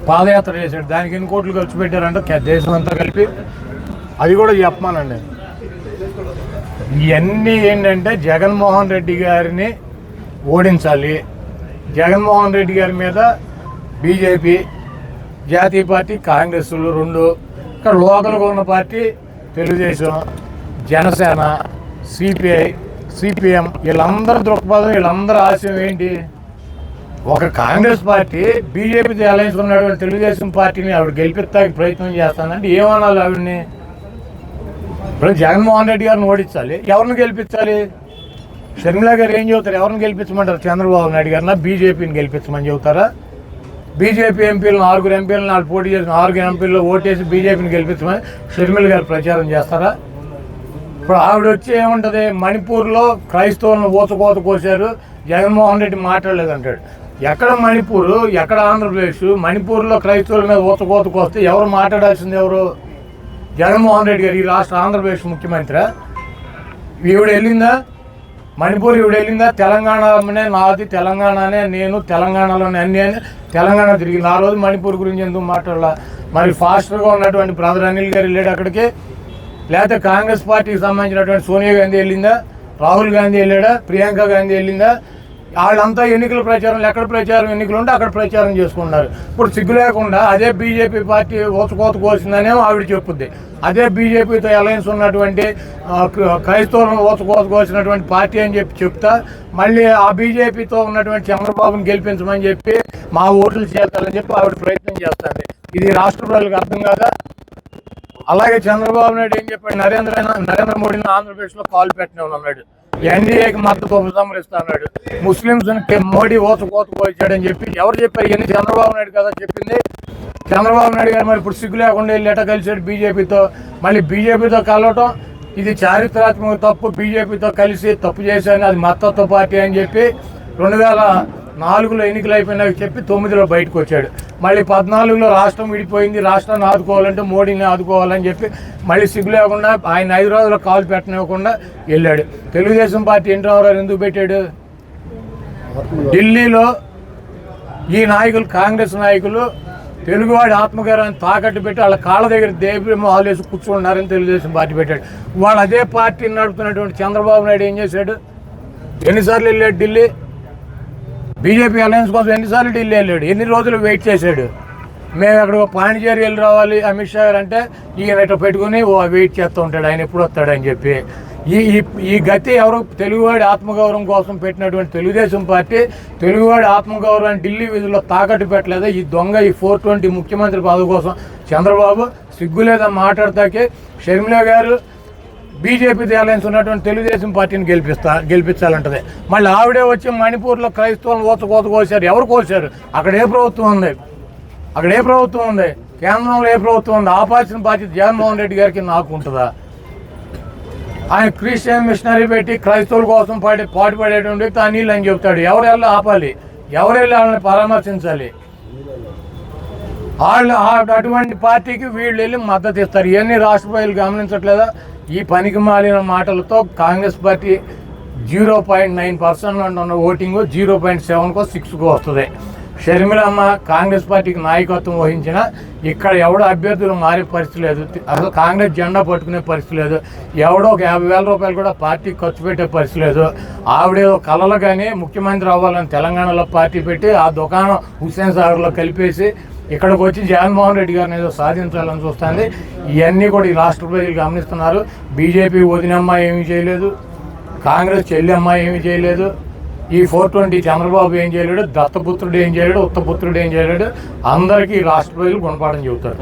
పాదయాత్ర చేశాడు. దానికి ఎన్ని కోట్లు ఖర్చు పెట్టారంటే దేశం అంతా కలిపి అది కూడా చెప్పమానండి. ఇవన్నీ ఏంటంటే జగన్మోహన్ రెడ్డి గారిని ఓడించాలి. జగన్మోహన్ రెడ్డి గారి మీద బీజేపీ, జాతీయ పార్టీ కాంగ్రెస్లు రెండు, ఇక్కడ లోకల్గా ఉన్న party Telugu Desam, Janasena, CPI, CPM, వీళ్ళందరి దృక్పథం, వీళ్ళందరి ఆశయం ఏంటి? ఒక కాంగ్రెస్ పార్టీ బీజేపీతో అలయన్స్ ఉన్నటువంటి తెలుగుదేశం పార్టీని ఆవిడ గెలిపిస్తానికి ప్రయత్నం చేస్తానంటే ఏమనాలి ఆవిడని? ఇప్పుడు జగన్మోహన్ రెడ్డి గారిని ఓడించాలి, ఎవరిని గెలిపించాలి? షర్మిల గారు ఏం చెబుతారు? ఎవరిని గెలిపించమంటారు? చంద్రబాబు నాయుడు గారినా బీజేపీని గెలిపించమని చెబుతారా? బీజేపీ ఎంపీలను 6 ఎంపీలను వాళ్ళు పోటీ చేసిన 6 ఎంపీల్లో ఓటేసి బీజేపీని గెలిపించమని షర్మిల గారు ప్రచారం చేస్తారా? ఇప్పుడు ఆవిడ వచ్చి ఏముంటుంది? మణిపూర్లో క్రైస్తవులను ఊచకోత కోసారు, జగన్మోహన్ రెడ్డి మాట్లాడలేదంటాడు. ఎక్కడ మణిపూర్, ఎక్కడ ఆంధ్రప్రదేశ్? మణిపూర్లో క్రైస్తవుల మీద ఊచకోత కోస్తే ఎవరు మాట్లాడాల్సింది? ఎవరు? జగన్మోహన్ రెడ్డి గారు ఈ రాష్ట్ర ఆంధ్రప్రదేశ్ ముఖ్యమంత్రి. ఈవిడ వెళ్ళిందా మణిపూర్? ఈవిడ వెళ్ళిందా? తెలంగాణనే నాది, తెలంగాణనే నేను, తెలంగాణలోనే అన్ని అని తెలంగాణ తిరిగింది. ఆ రోజు మణిపూర్ గురించి ఎందుకు మాట్లాడాల? మరి ఫాస్టర్గా ఉన్నటువంటి బ్రదర్ అనిల్ గారు వెళ్ళాడు అక్కడికి, లేకపోతే కాంగ్రెస్ పార్టీకి సంబంధించినటువంటి సోనియా గాంధీ వెళ్ళిందా? రాహుల్ గాంధీ వెళ్ళాడా? ప్రియాంక గాంధీ వెళ్ళిందా? వాళ్ళంతా ఎన్నికల ప్రచారం, ఎక్కడ ప్రచారం ఎన్నికలు ఉంటే అక్కడ ప్రచారం చేసుకున్నారు. ఇప్పుడు సిగ్గు లేకుండా అదే బీజేపీ పార్టీ ఊచకోత కోసిందనేమో ఆవిడ చెప్పుద్ది. అదే బీజేపీతో అలయన్స్ ఉన్నటువంటి క్రైస్తవులను ఊచకోత కోసినటువంటి పార్టీ అని చెప్తా మళ్ళీ ఆ బీజేపీతో ఉన్నటువంటి చంద్రబాబుని గెలిపించమని చెప్పి మా ఓట్లు చేస్తారని చెప్పి ఆవిడ ప్రయత్నం చేస్తుంది. ఇది రాష్ట్ర ప్రజలకు అర్థం కాదా? అలాగే చంద్రబాబు నాయుడు ఏం చెప్పాడు? నరేంద్ర మోడీని ఆంధ్రప్రదేశ్లో కాలు పెట్టినాడు, ఎన్డీఏకి మద్దతు ఉపసంహరిస్తున్నాడు, ముస్లింస్ మోడీ ఊచకోత కోసాడని చెప్పి ఎవరు చెప్పారు? ఇవన్నీ చంద్రబాబు నాయుడు కదా చెప్పింది. చంద్రబాబు నాయుడు గారు మరి ఇప్పుడు సిగ్గు లేకుండా వెళ్ళి ఎట కలిసాడు బీజేపీతో. మళ్ళీ బీజేపీతో కలవటం ఇది చారిత్రాత్మక తప్పు. బీజేపీతో కలిసి తప్పు చేశాను, అది మద్దతు పార్టీ అని చెప్పి 2004లో ఎన్నికలు అయిపోయినాక చెప్పి 9లో బయటకు వచ్చాడు. మళ్ళీ 14లో రాష్ట్రం విడిపోయింది, రాష్ట్రాన్ని ఆదుకోవాలంటే మోడీని ఆదుకోవాలని చెప్పి మళ్ళీ సిగ్గు లేకుండా ఆయన హైదరాబాద్లో కాలు పెట్టనివ్వకుండా వెళ్ళాడు. తెలుగుదేశం పార్టీ ఎన్టీ రామారావు ఎందుకు పెట్టాడు? ఢిల్లీలో ఈ నాయకులు, కాంగ్రెస్ నాయకులు తెలుగువాడి ఆత్మగౌరవాన్ని తాకట్టు పెట్టి వాళ్ళ కాళ్ళ దగ్గర దేబ్రహ్మాలు వేసి కూర్చున్నారని తెలుగుదేశం పార్టీ పెట్టాడు. వాళ్ళు అదే పార్టీని నడుపుతున్నటువంటి చంద్రబాబు నాయుడు ఏం చేశాడు? ఎన్నిసార్లు వెళ్ళాడు ఢిల్లీ? బీజేపీ అలయన్స్ కోసం ఎన్నిసార్లు ఢిల్లీ వెళ్ళాడు? ఎన్ని రోజులు వెయిట్ చేశాడు? మేము అక్కడ పాండిచేరి వెళ్ళి రావాలి అమిత్ షా గారు అంటే ఈయన ఇట్లా పెట్టుకుని వెయిట్ చేస్తూ ఉంటాడు, ఆయన ఎప్పుడు వస్తాడని చెప్పి. ఈ గతి ఎవరు? తెలుగువాడి ఆత్మగౌరవం కోసం పెట్టినటువంటి తెలుగుదేశం పార్టీ తెలుగువాడి ఆత్మగౌరవాన్ని ఢిల్లీ వీధుల్లో తాకట్టు పెట్టలేదా? ఈ దొంగ, ఈ 420 ముఖ్యమంత్రి పదవి కోసం చంద్రబాబు సిగ్గు లేదా మాట్లాడతాకే? షర్మిల గారు బీజేపీ అలయన్స్ ఉన్నటువంటి తెలుగుదేశం పార్టీని గెలిపించాలంటది. మళ్ళీ ఆవిడే వచ్చి మణిపూర్లో క్రైస్తవులను ఊచకోత కోసారు. ఎవరు కోసారు? అక్కడ ఏ ప్రభుత్వం ఉంది? అక్కడ ఏ ప్రభుత్వం ఉంది? కేంద్రంలో ఏ ప్రభుత్వం ఉంది? ఆపాల్సిన బాధ్యత జగన్మోహన్ రెడ్డి గారికి నాకు ఉంటుందా? ఆయన క్రిస్టియన్ మిషనరీ పెట్టి క్రైస్తవుల కోసం పాటుపడేటువంటి వ్యక్తి అనిల్ అని చెప్తాడు. ఎవరు వెళ్ళి ఆపాలి? ఎవరు వెళ్ళి వాళ్ళని పరామర్శించాలి? వాళ్ళు అటువంటి పార్టీకి వీళ్ళు వెళ్ళి మద్దతు ఇస్తారు. ఇవన్నీ రాష్ట్ర ప్రజలు గమనించట్లేదా? ఈ పనికి మాలిన మాటలతో కాంగ్రెస్ పార్టీ 0.9% ఉన్న ఓటింగ్ 0.7కో 6కో వస్తుంది. షర్మిలమ్మ కాంగ్రెస్ పార్టీకి నాయకత్వం వహించిన ఇక్కడ ఎవడో అభ్యర్థులు మారే పరిస్థితి లేదు, అసలు కాంగ్రెస్ జెండా పట్టుకునే పరిస్థితి లేదు, ఎవడో ఒక 50,000 రూపాయలు కూడా పార్టీకి ఖర్చు పెట్టే పరిస్థితి లేదు. ఆవిడేదో కళలు కానీ ముఖ్యమంత్రి అవ్వాలని తెలంగాణలో పార్టీ పెట్టి ఆ దుకాణం హుస్సేన్ సాగర్లో కలిపేసి ఇక్కడికి వచ్చి జగన్మోహన్ రెడ్డి గారిని ఏదో సాధించాలని చూస్తుంది. ఇవన్నీ కూడా ఈ రాష్ట్ర ప్రజలు గమనిస్తున్నారు. బీజేపీ వదినమ్మ ఏమీ చేయలేదు, కాంగ్రెస్ చెల్లెమ్మ ఏమీ చేయలేదు, ఈ 420 చంద్రబాబు ఏం చేయలేడు, దత్తపుత్రుడు ఏం చేయలేడు, ఉత్తపుత్రుడు ఏం చేయలేడు. అందరికీ రాష్ట్ర ప్రజలు గుణపాఠం చెబుతారు.